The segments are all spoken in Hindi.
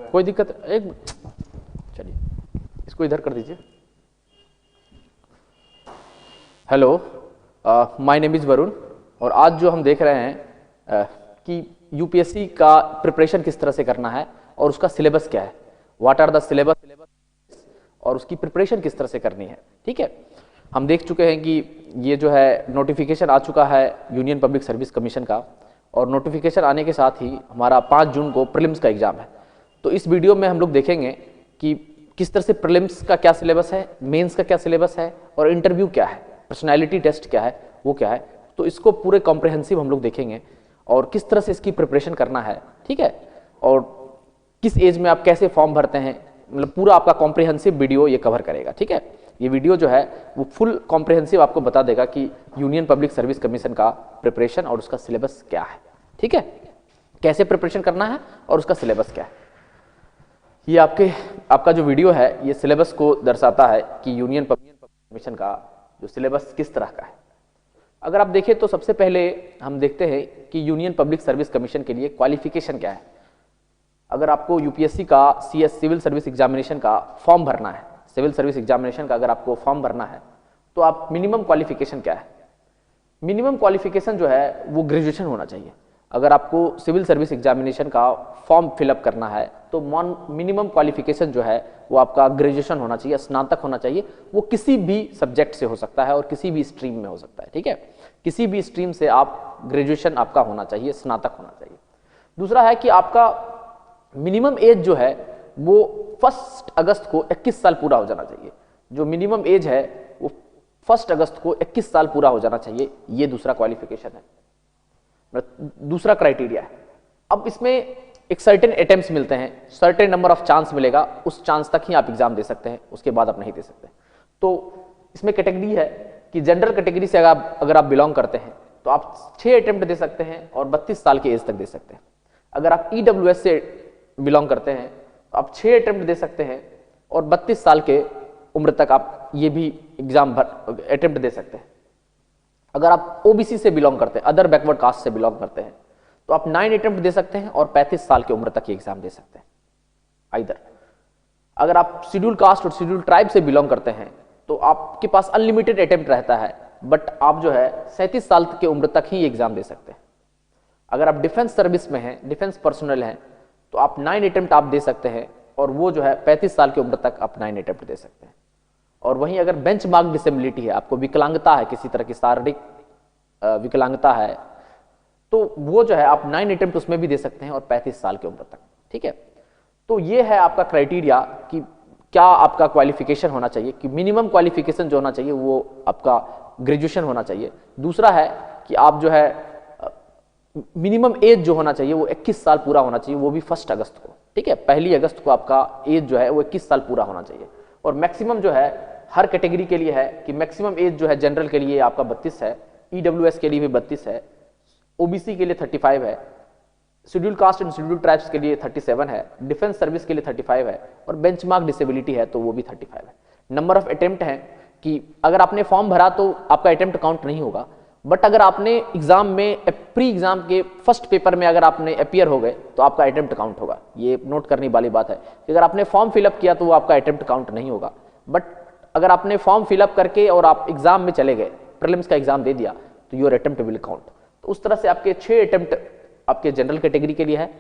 कोई दिक्कत एक, चलिए इसको इधर कर दीजिए। Hello, my name is Varun, और आज जो हम देख रहे हैं कि यूपीएससी का प्रिपरेशन किस तरह से करना है और उसका सिलेबस क्या है, व्हाट आर द सिलेबस, और उसकी प्रिपरेशन किस तरह से करनी है। ठीक है, हम देख चुके हैं कि ये जो है नोटिफिकेशन आ चुका है यूनियन पब्लिक सर्विस कमीशन का, और नोटिफिकेशन आने के साथ ही हमारा 5 जून को प्रीलिम्स का एग्जाम है। तो इस वीडियो में हम लोग देखेंगे कि किस तरह से प्रीलिम्स का क्या सिलेबस है, मेंस का क्या सिलेबस है, और इंटरव्यू क्या है, पर्सनैलिटी टेस्ट क्या है, वो क्या है। तो इसको पूरे कॉम्प्रिहेंसिव हम लोग देखेंगे और किस तरह से इसकी प्रिपरेशन करना है। ठीक है, और किस एज में आप कैसे फॉर्म भरते हैं, मतलब पूरा आपका कॉम्प्रिहेंसिव वीडियो ये कवर करेगा। ठीक है, ये वीडियो जो है वो फुल कॉम्प्रिहेंसिव आपको बता देगा कि यूनियन पब्लिक सर्विस कमीशन का प्रिपरेशन और उसका सिलेबस क्या है। ठीक है, कैसे प्रिपरेशन करना है और उसका सिलेबस क्या है। ये आपका जो वीडियो है ये सिलेबस को दर्शाता है कि यूनियन पब्लिक कमीशन का जो सिलेबस किस तरह का है। अगर आप देखें तो सबसे पहले हम देखते हैं कि यूनियन पब्लिक सर्विस कमीशन के लिए क्वालिफिकेशन क्या है। अगर आपको यूपीएससी का सीएस सिविल सर्विस एग्जामिनेशन का फॉर्म भरना है, सिविल सर्विस एग्जामिनेशन का अगर आपको फॉर्म भरना है तो आप मिनिमम क्वालिफिकेशन क्या है, मिनिमम क्वालिफिकेशन जो है वो ग्रेजुएशन होना चाहिए। अगर आपको सिविल सर्विस एग्जामिनेशन का फॉर्म फिलअप करना है तो मिनिमम क्वालिफिकेशन जो है वो आपका ग्रेजुएशन होना चाहिए, स्नातक होना चाहिए। वो किसी भी सब्जेक्ट से हो सकता है और किसी भी स्ट्रीम में हो सकता है। ठीक है, किसी भी स्ट्रीम से आप ग्रेजुएशन आपका होना चाहिए, स्नातक होना चाहिए। दूसरा है कि आपका मिनिमम एज जो है वो 1 अगस्त को 21 साल पूरा हो जाना चाहिए। जो मिनिमम एज है वो 1 अगस्त को 21 साल पूरा हो जाना चाहिए। ये दूसरा क्वालिफिकेशन है, दूसरा क्राइटेरिया है। अब इसमें एक सर्टेन अटेम्प्ट्स मिलते हैं, सर्टेन नंबर ऑफ चांस मिलेगा, उस चांस तक ही आप एग्जाम दे सकते हैं, उसके बाद आप नहीं दे सकते। तो इसमें कैटेगरी है कि जनरल कैटेगरी से अगर आप बिलोंग करते हैं तो आप 6 अटेम्प्ट दे सकते हैं और 32 साल की एज तक दे सकते हैं। अगर आप ईडब्ल्यूएस से बिलोंग करते हैं तो आप 6 अटेम्प्ट दे सकते हैं और 32 साल के उम्र तक आप ये भी एग्जाम अटेम्प्ट दे सकते हैं। अगर आप ओबीसी से बिलोंग करते हैं, अदर बैकवर्ड कास्ट से बिलोंग करते हैं, तो आप 9 अटेम्प्ट दे सकते हैं और 35 साल की उम्र तक ये एग्जाम दे सकते हैं आइदर। अगर आप शेड्यूल कास्ट और शेड्यूल ट्राइब से बिलोंग करते हैं तो आपके पास अनलिमिटेड अटेम्प्ट रहता है, बट आप जो है 37 साल की उम्र तक ही एग्जाम दे सकते हैं। अगर आप डिफेंस सर्विस में हैं, डिफेंस पर्सनल हैं, तो आप 9 अटेम्प्ट आप दे सकते हैं और वो जो है 35 साल की उम्र तक आप 9 अटेम्प्ट दे सकते हैं। और वहीं अगर बेंच मार्क डिसेबिलिटी है, आपको विकलांगता है, किसी तरह की शारीरिक विकलांगता है, तो वो जो है आप 9 अटेम्प्ट उसमें भी दे सकते हैं और 35 साल की उम्र तक। ठीक है, तो ये है आपका क्राइटेरिया कि क्या आपका क्वालिफिकेशन होना चाहिए, कि मिनिमम क्वालिफिकेशन जो होना चाहिए वो आपका ग्रेजुएशन होना चाहिए। दूसरा है कि आप जो है मिनिमम एज जो होना चाहिए वो 21 साल पूरा होना चाहिए, वो भी 1 अगस्त को। ठीक है, 1 अगस्त को आपका एज जो है वो 21 साल पूरा होना चाहिए। और मैक्सिमम जो है हर कैटेगरी के लिए है कि मैक्सिमम एज जो है जनरल के लिए आपका 32 है, ईडब्ल्यूएस के लिए भी 32 है, ओबीसी के लिए 35 है, schedule caste and schedule tribes के लिए 37 है, डिफेंस सर्विस के लिए 35 है, और बेंचमार्क डिसेबिलिटी है तो वो भी 35 है। नंबर ऑफ अटेम्प्ट है कि अगर आपने फॉर्म भरा तो आपका अटेम्प्ट काउंट नहीं होगा, बट अगर आपने एग्जाम में प्री एग्जाम के फर्स्ट पेपर में अगर आपने अपीयर हो गए तो आपका अटेम्प्ट काउंट होगा। ये नोट करने वाली बात है कि अगर आपने फॉर्म फिलअप किया तो वो आपका अटेम्प्ट काउंट नहीं होगा, बट अगर आपने फॉर्म फिलअप करके और आप एग्जाम में चले गए, प्रीलिम्स का एग्जाम दे दिया, तो योर अटेम्प्ट विल काउंट। तो उस तरह से आपके 6 अटेम्प्ट आपके जनरल कैटेगरी के लिए है,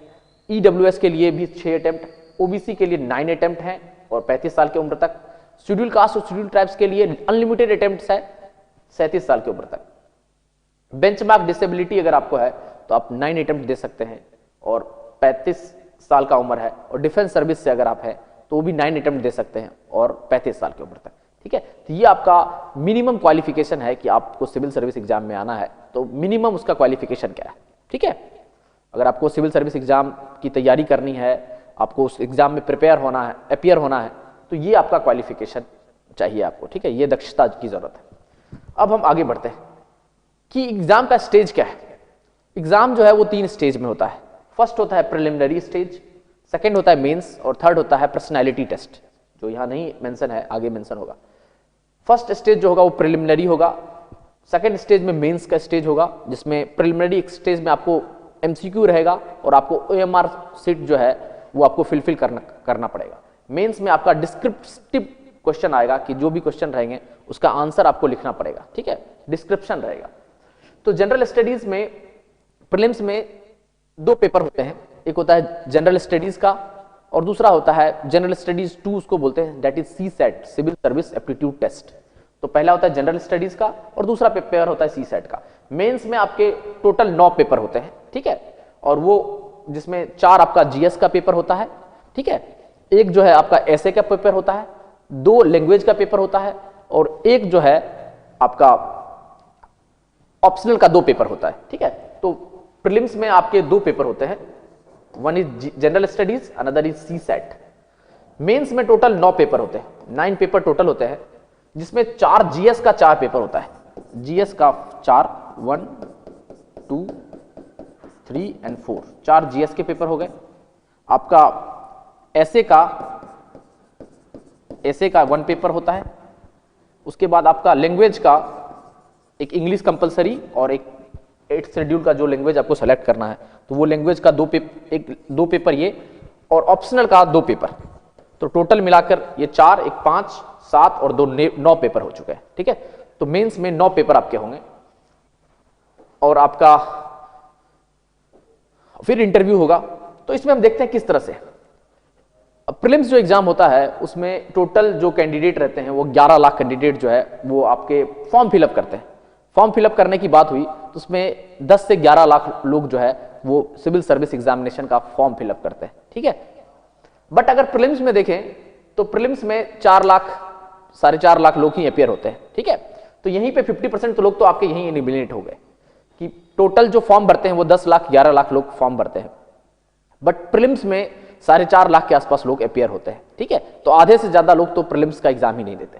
ईडब्ल्यूएस के लिए भी 6 अटेम्प्ट, ओबीसी के लिए 9 अटेम्प्ट हैं और 35 साल की उम्र तक, शेड्यूल कास्ट और शेड्यूल ट्राइब्स के लिए अनलिमिटेड अटेम्प्ट्स है 37 साल की उम्र तक। बेंचमार्क डिसेबिलिटी अगर आपको है तो आप 9 अटेम्प्ट दे सकते हैं और 35 साल का उम्र है, और डिफेंस सर्विस से अगर आप हैं तो वो भी 9 अटेम्प्ट दे सकते हैं और 35 साल की उम्र तक। ठीक है, तो ये आपका मिनिमम क्वालिफिकेशन है कि आपको सिविल सर्विस एग्जाम में आना है तो मिनिमम उसका क्वालिफिकेशन क्या है। ठीक है, अगर आपको सिविल सर्विस एग्जाम की तैयारी करनी है, आपको उस एग्जाम में प्रिपेयर होना है, अपीयर होना है, तो ये आपका क्वालिफिकेशन चाहिए आपको। ठीक है, ये दक्षता की जरूरत है। अब हम आगे बढ़ते हैं कि एग्जाम का स्टेज क्या है। एग्जाम जो है वो 3 स्टेज में होता है। फर्स्ट होता है प्रिलिमिनरी स्टेज, सेकंड होता है मेंस, और थर्ड होता है पर्सनैलिटी टेस्ट, जो यहां नहीं मेंशन है, आगे मेंशन होगा। फर्स्ट स्टेज जो होगा वो प्रिलिमिनरी होगा, सेकंड स्टेज में मेंस का स्टेज होगा, जिसमें प्रिलिमिनरी स्टेज में आपको एमसीक्यू रहेगा और आपको ओएमआर सीट जो है वो आपको फिलफिल करना पड़ेगा। मेंस में आपका डिस्क्रिप्टिव क्वेश्चन आएगा कि जो भी क्वेश्चन रहेंगे उसका आंसर आपको लिखना पड़ेगा, ठीक है, डिस्क्रिप्शन रहेगा। तो जनरल स्टडीज में प्रीलिम्स में 2 पेपर होते हैं, एक होता है जनरल स्टडीज का और दूसरा होता है जनरल स्टडीज 2 उसको बोलते हैं, that is CSAT, civil service aptitude test. तो पहला होता है जनरल स्टडीज का और दूसरा पेपर होता है सीसेट का। मेंस में आपके टोटल 9 पेपर होते हैं, ठीक है, और वो जिसमें 4 आपका जीएस का पेपर होता है, ठीक है, एक जो है आपका एसए का पेपर होता है, 2 लैंग्वेज का पेपर होता है और एक जो है आपका ऑप्शनल का 2 पेपर होता है, ठीक है। तो प्रीलिम्स में आपके 2 पेपर होते हैं, one is general studies, another is CSAT. Mains में टोटल 9 पेपर होते हैं, 9 पेपर टोटल होते हैं, जिसमें 4 जीएस का 4 पेपर होता है, जीएस का 4, 1, 2, 3 एंड 4, 4 जीएस के पेपर हो गए। आपका एसए का 1 पेपर होता है। उसके बाद आपका लैंग्वेज का एक इंग्लिश कंपलसरी और एक 8th शेड्यूल का जो लैंग्वेज आपको सेलेक्ट करना है, तो वो लैंग्वेज का 2 पेपर ये और ऑप्शनल का 2 पेपर। तो टोटल मिलाकर ये 4, एक 5, 7 और 2 9 पेपर हो चुके हैं, ठीक है। तो मेंस में 9 पेपर आपके होंगे और आपका फिर इंटरव्यू होगा। तो इसमें हम देखते हैं किस तरह से प्रीलिम्स जो एग्जाम होता है उसमें टोटल जो कैंडिडेट रहते हैं वो 11 लाख कैंडिडेट जो है वो आपके फॉर्म फिलअप करते हैं। फॉर्म फिलअप करने की बात हुई तो उसमें 10 से 11 लाख लोग जो है वो सिविल सर्विस एग्जामिनेशन का फॉर्म फिलअप करते हैं, ठीक है। बट अगर प्रीलिम्स में देखें तो प्रीलिम्स में 4 लाख 4.5 लाख लोग ही अपियर होते हैं, ठीक है। तो यहीं पे 50% तो लोग तो आपके यहीं एलिमिनेट हो गए कि टोटल जो फॉर्म भरते हैं वो 10 लाख 11 लाख लोग फॉर्म भरते हैं, बट प्रीलिम्स में 4.5 लाख के आसपास लोग अपियर होते हैं, ठीक है। तो आधे से ज्यादा लोग तो प्रीलिम्स का एग्जाम ही नहीं देते।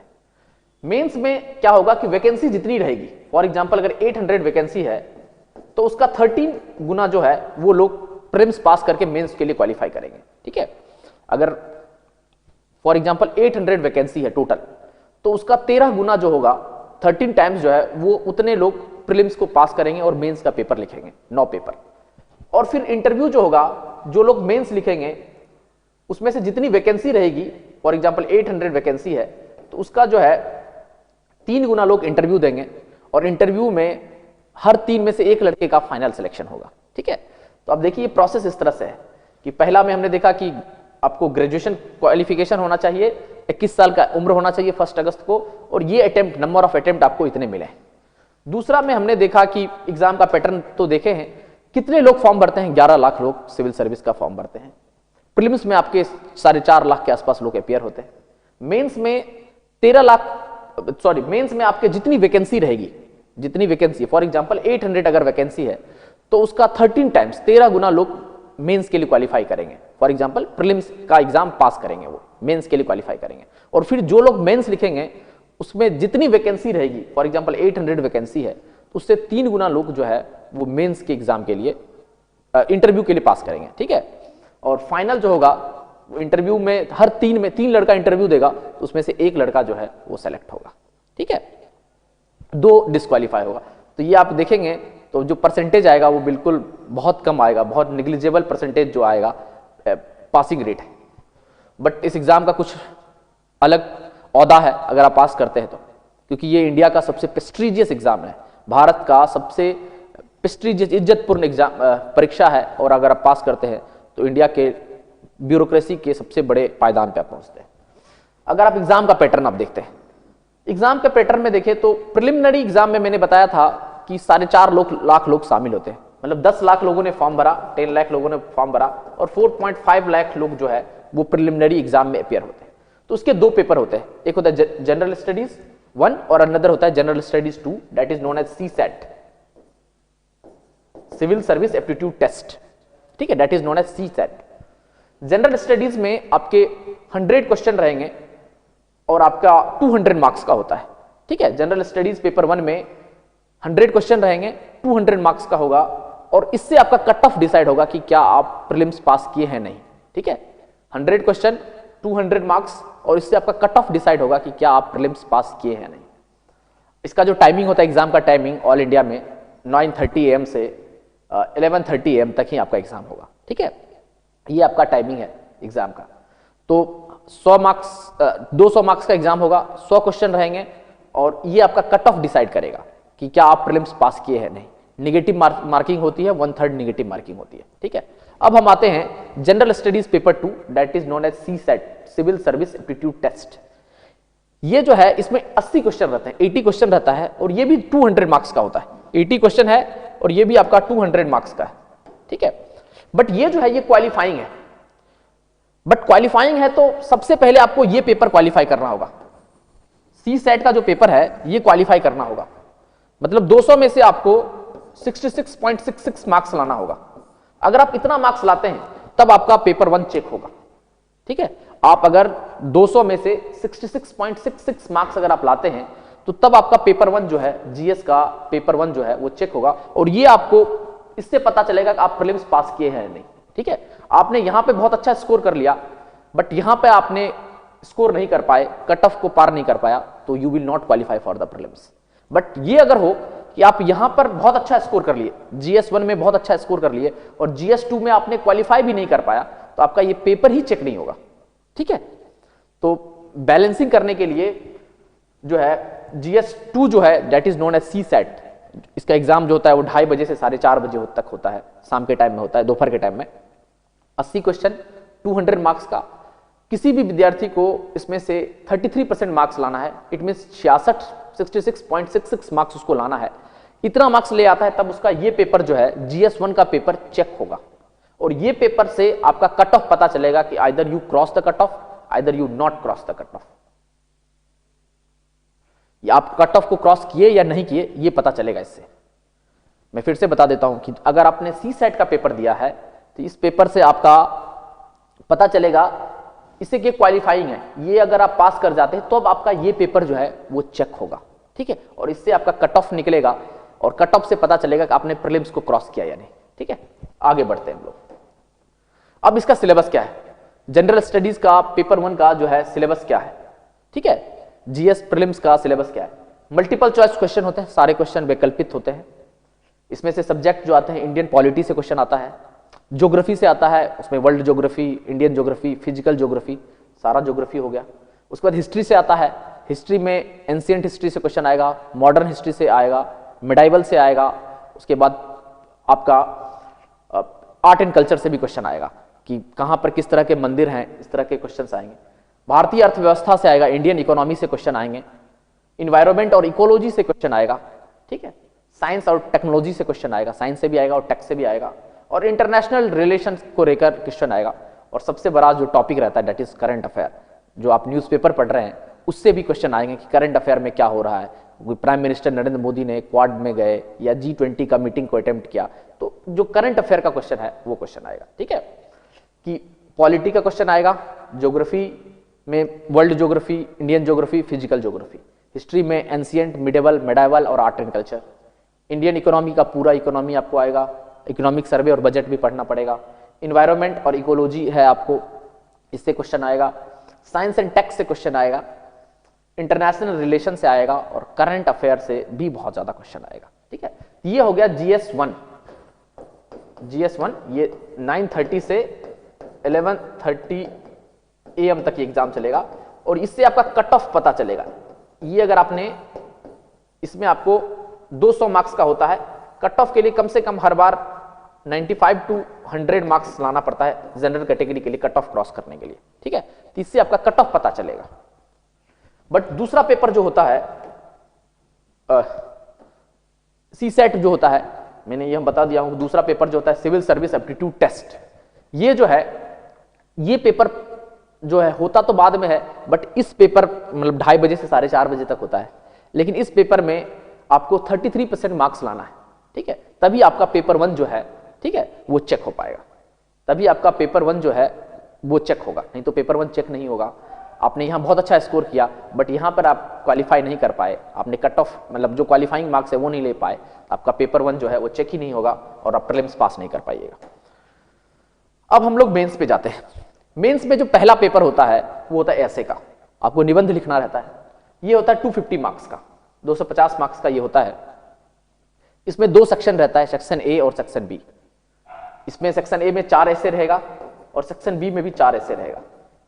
मेंस में क्या होगा कि वैकेंसी जितनी रहेगी, फॉर एग्जांपल अगर 800 वैकेंसी है तो उसका 13 गुना जो है वो लोग प्रीलिम्स पास करके मेंस के लिए क्वालिफाई करेंगे, ठीक है। अगर फॉर एग्जांपल 800 वैकेंसी है टोटल, तो उसका 13 गुना जो होगा, 13 टाइम्स जो है वो उतने लोग प्रीलिम्स को पास करेंगे और मेंस का पेपर लिखेंगे, 9 पेपर। और फिर इंटरव्यू जो होगा, जो लोग मेंस लिखेंगे उसमें से जितनी वैकेंसी रहेगी, फॉर एग्जांपल 800 वैकेंसी है तो उसका जो है 3 गुना लोग इंटरव्यू देंगे और इंटरव्यू में हर 3 में से एक लड़के का फाइनल सिलेक्शन होगा, ठीक है। तो अब देखिए ये प्रोसेस इस तरह से है कि पहला में हमने देखा कि आपको ग्रेजुएशन क्वालिफिकेशन होना चाहिए, 21 साल का उम्र होना चाहिए 1 अगस्त को, और ये अटेम्प्ट, नंबर ऑफ अटेम्प्ट आपको इतने मिले। दूसरा में हमने देखा कि एग्जाम का पैटर्न तो देखे हैं, कितने लोग फॉर्म भरते हैं, 11 लाख लोग सिविल सर्विस का फॉर्म भरते हैं। प्रीलिम्स में आपके 4.5 लाख के आसपास लोग अपियर होते हैं। मेंस में 13 लाख, सॉरी, मेंस में आपके जितनी वैकेंसी रहेगी, जितनी वैकेंसी, फॉर एग्जांपल 800 अगर वैकेंसी है तो उसका 13 टाइम्स, 13 गुना लोग मेंस के लिए क्वालिफाई करेंगे। फॉर एग्जांपल प्रीलिम्स का एग्जाम पास करेंगे, वो मेंस के लिए क्वालिफाई करेंगे। और फिर जो लोग मेंस लिखेंगे उसमें जितनी वैकेंसी रहेगी, फॉर एग्जांपल 800 वैकेंसी है तो उससे 3 गुना लोग जो है वो मेंस के एग्जाम के लिए, इंटरव्यू के लिए पास करेंगे, ठीक है। और फाइनल जो होगा वो इंटरव्यू में हर 3 में 3 लड़का इंटरव्यू देगा तो उसमें से एक लड़का जो है वो सेलेक्ट होगा, ठीक है, 2 डिस्क्वालीफाई होगा। तो ये आप देखेंगे तो जो परसेंटेज आएगा वो बिल्कुल बहुत कम आएगा, बहुत निग्लिजिबल परसेंटेज जो आएगा पासिंग रेट है। बट इस एग्जाम का कुछ अलग औदा है अगर आप पास करते हैं तो, क्योंकि ये इंडिया का सबसे प्रेस्टीजियस एग्जाम है, भारत का सबसे प्रेस्टीजियस, इज्जतपूर्ण एग्जाम परीक्षा है, और अगर आप पास करते हैं तो इंडिया के ब्यूरोक्रेसी के सबसे बड़े पायदान पे आप पहुंचते हैं। अगर आप एग्जाम का पैटर्न आप देखते हैं, एग्जाम के पैटर्न में देखें तो प्रिलिमिनरी एग्जाम में मैंने बताया था कि 4.5 लाख लोग शामिल होते हैं, मतलब 10 लाख लोगों ने फॉर्म भरा, 10 लाख लोगों ने फॉर्म भरा, और 4.5 लाख लोग जो है वो प्रिलिमिनरी एग्जाम में अपियर होते हैं। तो उसके 2 पेपर होते हैं, एक होता है जनरल स्टडीज 1 और अनदर होता है general studies 2, that is known as CSAT, civil service aptitude test, ठीक है, that is known as CSAT. General studies में आपके 100 क्वेश्चन रहेंगे और आपका 200 मार्क्स का होता है, ठीक है। जनरल स्टडीज पेपर 1 में 100 क्वेश्चन रहेंगे, 200 मार्क्स का होगा, और इससे आपका कट ऑफ डिसाइड होगा कि क्या आप प्रीलिम्स पास किए हैं नहीं, ठीक है। 100 क्वेश्चन, 200 मार्क्स, और इससे आपका कट ऑफ डिसाइड होगा कि क्या आप प्रीलिम्स पास किए हैं नहीं। इसका जो टाइमिंग होता है, एग्जाम का टाइमिंग ऑल इंडिया में 9:30 AM से 11:30 AM तक ही आपका एग्जाम होगा, ठीक है। ये आपका टाइमिंग है एग्जाम का। तो 100 मार्क्स 200 मार्क्स का एग्जाम होगा, 100 क्वेश्चन रहेंगे और ये आपका कट ऑफ डिसाइड करेगा कि क्या आप प्रीलिम्स पास किए हैं नहीं। निगेटिव मार्किंग होती है, 1/3 निगेटिव मार्किंग होती है, ठीक है। अब हम आते हैं general studies paper 2 that is known as CSAT, civil service aptitude test. ये जो है इसमें 80 क्वेश्चन रहते हैं, 80 क्वेश्चन रहता है और ये भी 200 मार्क्स का होता है। 80 क्वेश्चन है और ये भी आपका 200 मार्क्स का है, ठीक है। बट ये जो है ये क्वालिफाइंग है, बट क्वालिफाइंग है तो सबसे पहले आपको ये पेपर क्वालिफाई करना होगा। सी सेट का जो पेपर है ये क्वालिफाई करना होगा, मतलब 200 में से आपको 66.66 मार्क्स लाना होगा। अगर आप इतना मार्क्स लाते हैं तब आपका पेपर 1 चेक होगा, ठीक है। आप अगर 200 में से 66.66 मार्क्स अगर आप लाते हैं तो तब आपका पेपर 1 जो है, जीएस का पेपर 1 जो है वो चेक होगा और ये आपको इससे पता चलेगा कि आप प्रीलिम्स पास किए हैं या नहीं, ठीक है। आपने यहां पे बहुत अच्छा स्कोर कर लिया बट यहां पे आपने स्कोर नहीं कर पाए, कट ऑफ को पार नहीं कर पाया, तो you will not qualify for the prelims. But ये अगर हो कि आप यहां पर बहुत अच्छा स्कोर कर लिए, जीएस 1 में बहुत अच्छा स्कोर कर लिए और जीएस 2 में आपने क्वालिफाई भी नहीं कर पाया, तो आपका ये पेपर ही चेक नहीं होगा, ठीक है। तो बैलेंसिंग करने के लिए जो है जीएस 2 जो है that is known as CSAT, इसका एग्जाम जो होता है वो 2:30 बजे से 4:30 बजे तक होता है, शाम के टाइम में होता है, दोपहर के टाइम में। 80 क्वेश्चन 200 मार्क्स का, किसी भी विद्यार्थी को इसमें से 33% मार्क्स लाना है। इट मीन 66.66 मार्क्स उसको लाना है। इतना मार्क्स ले आता है तब उसका ये पेपर जो है जीएस 1 का पेपर चेक होगा और ये पेपर से आपका कट ऑफ पता चलेगा कि either you cross the cut off, either you not cross the cut off. आप कट ऑफ को क्रॉस किए या नहीं किए ये पता चलेगा इससे। मैं फिर से बता देता हूं कि अगर आपने सी सेट का पेपर दिया है तो इस पेपर से आपका पता चलेगा इससे कि क्वालिफाइंग है, ये अगर आप पास कर जाते हैं तो अब आपका ये पेपर जो है वो चेक होगा, ठीक है। और इससे आपका कट ऑफ निकलेगा और कट ऑफ से पता चलेगा कि आपने प्रीलिम्स को क्रॉस किया या नहीं, ठीक है। आगे बढ़ते हैं हम लोग। अब इसका सिलेबस क्या है, जनरल स्टडीज का पेपर 1 का जो है सिलेबस क्या है, ठीक है। जीएस प्रीलिम्स का सिलेबस क्या है, मल्टीपल चॉइस क्वेश्चन होते हैं, सारे क्वेश्चन वैकल्पिक होते हैं। इसमें से सब्जेक्ट जो आते हैं, इंडियन पॉलिटी से क्वेश्चन आता है, ज्योग्राफी से आता है, उसमें world geography, Indian geography, physical geography, सारा ज्योग्राफी हो गया। उसके बाद हिस्ट्री से आता है, हिस्ट्री में एंशिएंट हिस्ट्री से क्वेश्चन आएगा, मॉडर्न हिस्ट्री से आएगा, मिडाइवल से आएगा। उसके बाद आपका आर्ट एंड कल्चर से भी क्वेश्चन आएगा कि कहां पर किस तरह के मंदिर हैं, इस तरह के क्वेश्चंस आएंगे। भारतीय अर्थव्यवस्था से आएगा, इंडियन इकोनॉमी से क्वेश्चन आएंगे, इन्वायरमेंट और इकोलॉजी से क्वेश्चन आएगा, ठीक है। साइंस और टेक्नोलॉजी से क्वेश्चन आएगा, साइंस से भी आएगा और टेक से भी आएगा, और इंटरनेशनल रिलेशंस को लेकर क्वेश्चन आएगा। और सबसे बड़ा जो टॉपिक रहता है दैट इज करंट अफेयर, जो आप न्यूज़पेपर पढ़ रहे हैं उससे भी क्वेश्चन आएंगे कि करंट अफेयर में क्या हो रहा है। प्राइम मिनिस्टर नरेंद्र मोदी ने क्वाड में गए या G20 का मीटिंग को अटेम्प्ट किया, तो जो करंट अफेयर का क्वेश्चन है वो क्वेश्चन आएगा, ठीक है। कि पॉलिटी का क्वेश्चन आएगा, ज्योग्राफी में world geography, Indian geography, physical geography, history में एंशिएंट, मिडिवल, मेडाइवल और art and culture. Indian economy का पूरा इकोनॉमी आपको आएगा, इकोनॉमिक सर्वे और बजट भी पढ़ना पड़ेगा। इन्वायरमेंट और इकोलॉजी है आपको, इससे क्वेश्चन आएगा। साइंस एंड टेक से क्वेश्चन आएगा, इंटरनेशनल रिलेशन से आएगा और करंट अफेयर से भी बहुत ज्यादा क्वेश्चन आएगा, ठीक है। ये हो गया GS1। GS1 ये 9:30 से 11:30 AM तक ये एग्जाम चलेगा और इससे आपका कट ऑफ पता चलेगा। ये अगर आपने इसमें आपको 200 मार्क्स का होता है, कट ऑफ के लिए कम से कम हर बार 95 to 100 मार्क्स लाना पड़ता है जनरल कैटेगरी के लिए कट ऑफ क्रॉस करने के लिए, ठीक है। तो इससे आपका कट ऑफ पता चलेगा। बट दूसरा पेपर जो होता है सी सेट जो होता है, मैंने ये बता दिया हूं, दूसरा पेपर जो होता है सिविल सर्विस एप्टीट्यूड टेस्ट, ये जो है ये पेपर जो है होता तो बाद में है, बट इस पेपर मतलब 2:30 बजे से 4:30 बजे तक होता है, लेकिन इस पेपर में आपको 33% मार्क्स लाना है, ठीक है। तभी आपका पेपर 1 जो है, ठीक है, वो चेक हो पाएगा, तभी आपका पेपर 1 जो है वो चेक होगा, नहीं तो पेपर 1 चेक नहीं होगा। आपने यहाँ बहुत अच्छा स्कोर किया बट यहाँ पर आप क्वालिफाई नहीं कर पाए, आपने कट ऑफ मतलब जो क्वालिफाइंग मार्क्स है वो नहीं ले पाए, आपका पेपर 1 जो है वो चेक ही नहीं होगा और आप प्रीलिम्स पास नहीं कर पाइएगा। अब हम लोग मेंस पे जाते हैं। मेंस में जो पहला पेपर होता है वो होता है ऐसे का, आपको निबंध लिखना रहता है। ये होता है 250 मार्क्स का, 250 मार्क्स का ये होता है। इसमें 2 सेक्शन रहता है, सेक्शन ए और सेक्शन बी। इसमें सेक्शन ए में 4 ऐसे रहेगा और सेक्शन बी में भी 4 ऐसे रहेगा।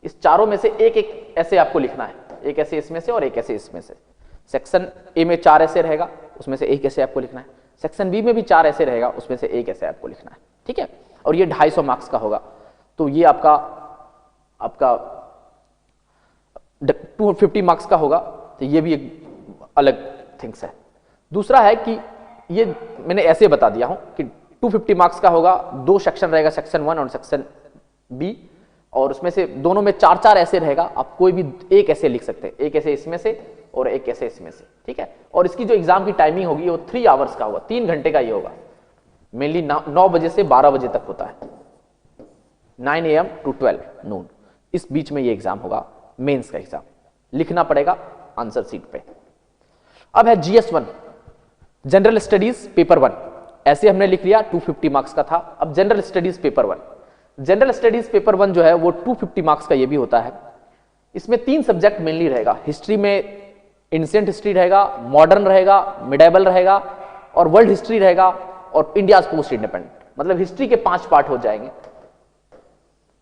इस चारों में से एक एक ऐसे आपको लिखना है, एक ऐसे इसमें से और एक ऐसे इसमें से। सेक्शन ए में 4 ऐसे रहेगा, उसमें से एक ऐसे आपको लिखना है। सेक्शन बी में भी 4 ऐसे रहेगा, उसमें से एक ऐसे आपको लिखना है, ठीक है। और ये 250 मार्क्स का होगा, तो ये आपका 250 मार्क्स का होगा, तो ये भी एक अलग थिंग्स है। दूसरा है कि ये मैंने ऐसे बता दिया हूं कि 250 मार्क्स का होगा, 2 सेक्शन रहेगा, सेक्शन 1 और सेक्शन बी, और उसमें से दोनों में 4-4 ऐसे रहेगा। आप कोई भी एक ऐसे लिख सकते हैं, एक ऐसे इसमें से और एक ऐसे इसमें से, ठीक है। और इसकी जो एग्जाम की टाइमिंग होगी वो 3 आवर्स का होगा, 3 घंटे का ये होगा। मेनली 9 बजे से 12 बजे तक होता है, 9 AM to 12 नून, इस बीच में ये एग्जाम होगा, मेंस का एग्जाम। लिखना पड़ेगा आंसर सीट पे। अब है GS1 जनरल स्टडीज पेपर 1, ऐसे हमने लिख लिया, 250 मार्क्स का था। अब general studies paper 1, general studies paper 1 जो है वो 250 मार्क्स का ये भी होता है। इसमें 3 सब्जेक्ट मेनली रहेगा। हिस्ट्री में एंशिएंट हिस्ट्री रहेगा, मॉडर्न रहेगा, मिडाइवल रहेगा, और वर्ल्ड हिस्ट्री रहेगा, और इंडियाज पोस्ट इंडिपेंडेंट। मतलब हिस्ट्री के 5 पार्ट हो जाएंगे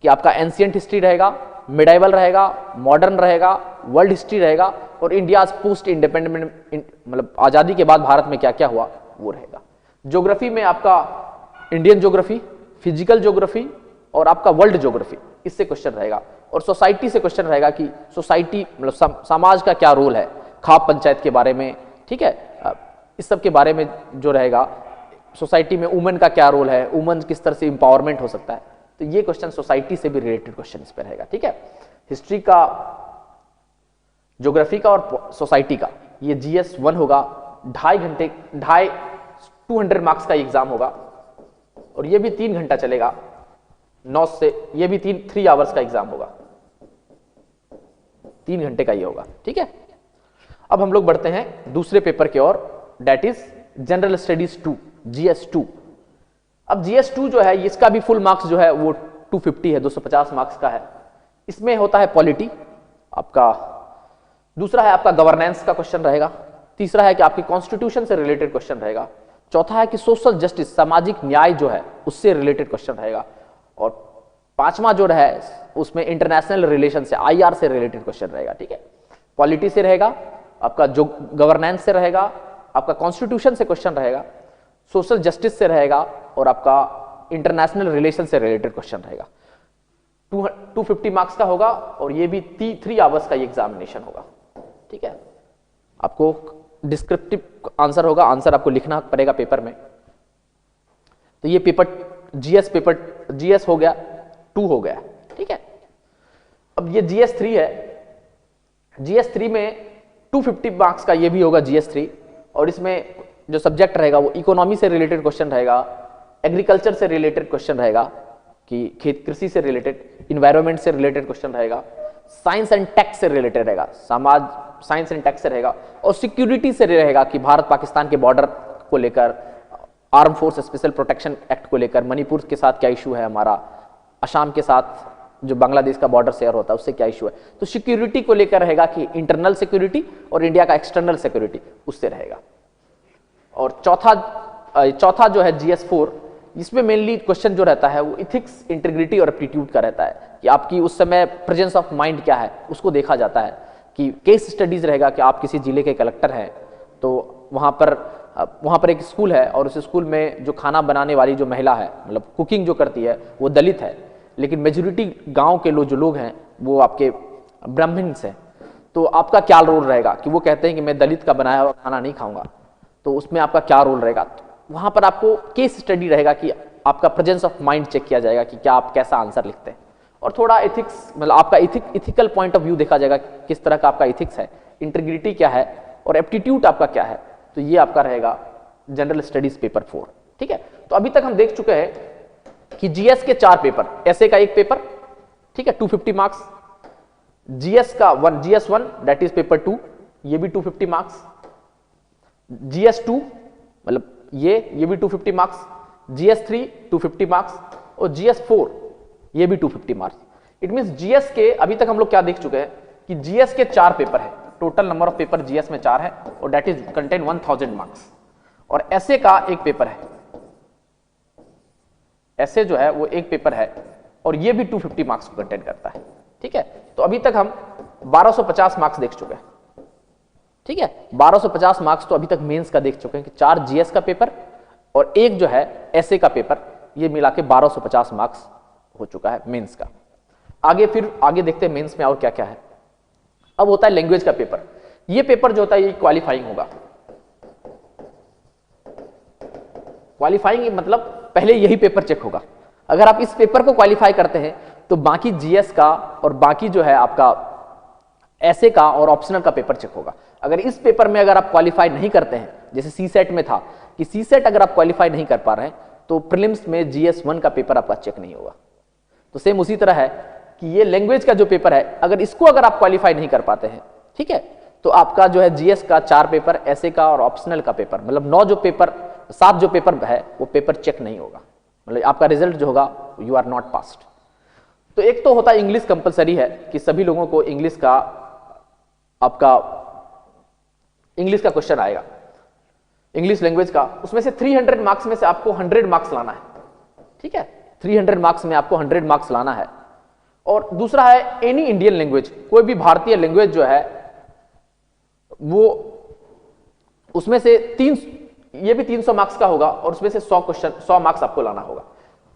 कि आपका एंशिएंट हिस्ट्री रहेगा, मिडाइवल रहेगा, मॉडर्न रहेगा, वर्ल्ड हिस्ट्री रहेगा, और इंडियाज पोस्ट इंडिपेंडेंट, मतलब आजादी के बाद भारत में क्या क्या हुआ वो रहेगा। ज्योग्राफी में आपका इंडियन ज्योग्राफी, फिजिकल ज्योग्राफी और आपका वर्ल्ड ज्योग्राफी, इससे क्वेश्चन रहेगा। और सोसाइटी से क्वेश्चन रहेगा कि सोसाइटी मतलब समाज का क्या रोल है, खाप पंचायत के बारे में, ठीक है, इस सब के बारे में जो रहेगा। सोसाइटी में वुमेन का क्या रोल है, वुमेन किस तरह से इंपावरमेंट हो सकता है, तो ये क्वेश्चन सोसाइटी से भी रिलेटेड क्वेश्चन इस पर रहेगा, ठीक है। हिस्ट्री का, ज्योग्राफी का और सोसाइटी का ये GS1 होगा। 2.5 घंटे 200 मार्क्स का एग्जाम होगा, और ये भी 3 घंटा चलेगा, 9 से, ये भी 3 आवर्स का एग्जाम होगा, 3 घंटे का ये होगा, ठीक है। अब हम लोग बढ़ते हैं दूसरे पेपर की ओर, that is general studies 2 GS2। अब GS2 जो है इसका भी फुल मार्क्स जो है वो 250 है, 250 मार्क्स का है। इसमें होता है पॉलिटी आपका, दूसरा है आपका गवर्नेंस का क्वेश्चन रहेगा, तीसरा है कि आपके कॉन्स्टिट्यूशन से रिलेटेड क्वेश्चन रहेगा, चौथा है कि सोशल जस्टिस, सामाजिक न्याय जो है उससे रिलेटेड क्वेश्चन रहेगा, और 5वां जो है उसमें इंटरनेशनल रिलेशन से, IR से रिलेटेड क्वेश्चन रहेगा, ठीक है। पॉलिटी से रहेगा, आपका जो गवर्नेंस से रहेगा, आपका कॉन्स्टिट्यूशन से क्वेश्चन रहेगा, सोशल जस्टिस से रहेगा, और आपका इंटरनेशनल रिलेशन से रिलेटेड क्वेश्चन रहेगा। 250 मार्क्स का होगा, और ये भी 3 आवर्स का ये एग्जामिनेशन होगा, ठीक है। आपको डिस्क्रिप्टिव आंसर होगा, आंसर आपको लिखना पड़ेगा पेपर में। तो ये पेपर GS हो गया, 2 हो गया, ठीक है। अब ये GS3 है, GS3 में 250 मार्क्स का ये भी होगा GS3, और इसमें जो सब्जेक्ट रहेगा वो इकोनॉमी से रिलेटेड क्वेश्चन रहेगा, एग्रीकल्चर से रिलेटेड क्वेश्चन रहेगा कि कृषि से रिलेटेड, इन्वायरमेंट से रिलेटेड क्वेश्चन रहेगा, साइंस एंड टेक से रिलेटेड रहेगा, समाज, साइंस एंड टेक से रहेगा, और सिक्योरिटी से रहेगा कि भारत पाकिस्तान के बॉर्डर को लेकर, arm force special protection act को लेकर, मणिपुर के साथ क्या इशू है हमारा, असम के साथ जो बांग्लादेश का बॉर्डर शेयर होता है उससे क्या इशू है, तो सिक्योरिटी को लेकर रहेगा कि इंटरनल सिक्योरिटी और इंडिया का एक्सटर्नल सिक्योरिटी उससे रहेगा। और चौथा जो है GS4, इसमें मेनली क्वेश्चन जो रहता है वो इथिक्स, इंटीग्रिटी और एप्टीट्यूड का रहता है कि आपकी उस समय प्रेजेंस ऑफ माइंड क्या है उसको देखा जाता है। कि केस स्टडीज रहेगा कि आप किसी जिले के कलेक्टर हैं, तो वहाँ पर एक स्कूल है, और उस स्कूल में जो खाना बनाने वाली जो महिला है, मतलब कुकिंग जो करती है, वो दलित है, लेकिन मेजोरिटी गांव के जो लोग हैं वो आपके ब्राह्मण्स हैं। तो आपका क्या रोल रहेगा कि वो कहते हैं कि मैं दलित का बनाया हुआ खाना नहीं खाऊंगा, तो उसमें आपका क्या रोल रहेगा। तो वहाँ पर आपको केस स्टडी रहेगा कि आपका प्रेजेंस ऑफ माइंड चेक किया जाएगा कि क्या आप कैसा आंसर लिखते हैं, और थोड़ा एथिक्स, मतलब आपका इथिकल पॉइंट ऑफ व्यू देखा जाएगा किस तरह का आपका इथिक्स है, इंटीग्रिटी क्या है, और एप्टीट्यूड आपका क्या है। तो ये आपका रहेगा जनरल स्टडीज पेपर 4, ठीक है। तो अभी तक हम देख चुके हैं कि GS के 4 पेपर, ऐसे का एक पेपर, ठीक है, 250 marks, GS1 that is paper 2, ये भी 250 मार्क्स, GS2 मतलब ये भी 250 मार्क्स, GS3 250 मार्क्स, और GS4 ये भी 250 मार्क्स। इट मींस GS के अभी तक हम लोग क्या देख चुके हैं कि GS के 4 पेपर है, total number of paper GS में 4 है, और दैट इज कंटेन 1000 मार्क्स। और ऐसे का एक पेपर है, ऐसे जो है वो एक पेपर है, और ये भी 250 मार्क्स को कंटेन करता है। ठीक है, तो अभी तक हम 1250 मार्क्स देख चुके हैं। ठीक है, 1250 मार्क्स तो अभी तक मेंस का देख चुके हैं कि 4 जीएस का पेपर और एक जो है एसए का पेपर, ये मिला के 1250 मार्क्स हो चुका है मेंस का। आगे देखते हैं मेंस में और क्या क्या है। अब होता है लैंग्वेज का पेपर। ये पेपर जो होता है ये क्वालिफाइंग होगा। क्वालिफाइंग मतलब पहले यही पेपर चेक होगा। अगर आप इस पेपर को क्वालिफाई करते हैं तो बाकी जीएस का और बाकी जो है आपका एसए का और ऑप्शनल का पेपर चेक होगा। अगर इस पेपर में अगर आप क्वालिफाई नहीं करते हैं, जैसे सी सेट में था कि सी सेट अगर आप क्वालिफाई नहीं कर पा रहे हैं तो प्रीलिम्स में जीएस 1 का पेपर आपका चेक नहीं होगा। तो सेम उसी तरह है कि ये लैंग्वेज का जो पेपर है, अगर इसको अगर आप क्वालिफाई नहीं कर पाते हैं, ठीक है, तो आपका जो है जीएस का 4 पेपर, एसए का और ऑप्शनल का पेपर, मतलब 7 जो पेपर है वो पेपर चेक नहीं होगा। मतलब आपका रिजल्ट जो होगा यू आर नॉट पास्ड। तो एक तो होता है इंग्लिश कंपलसरी है कि सभी लोगों को इंग्लिश का क्वेश्चन आएगा, इंग्लिश लैंग्वेज का। उसमें से 300 मार्क्स में से आपको 100 मार्क्स लाना है। ठीक है, 300 मार्क्स में आपको 100 मार्क्स लाना है। और दूसरा है एनी इंडियन लैंग्वेज, कोई भी भारतीय लैंग्वेज जो है वो, उसमें से ये भी 300 मार्क्स का होगा और उसमें से 100 मार्क्स आपको लाना होगा।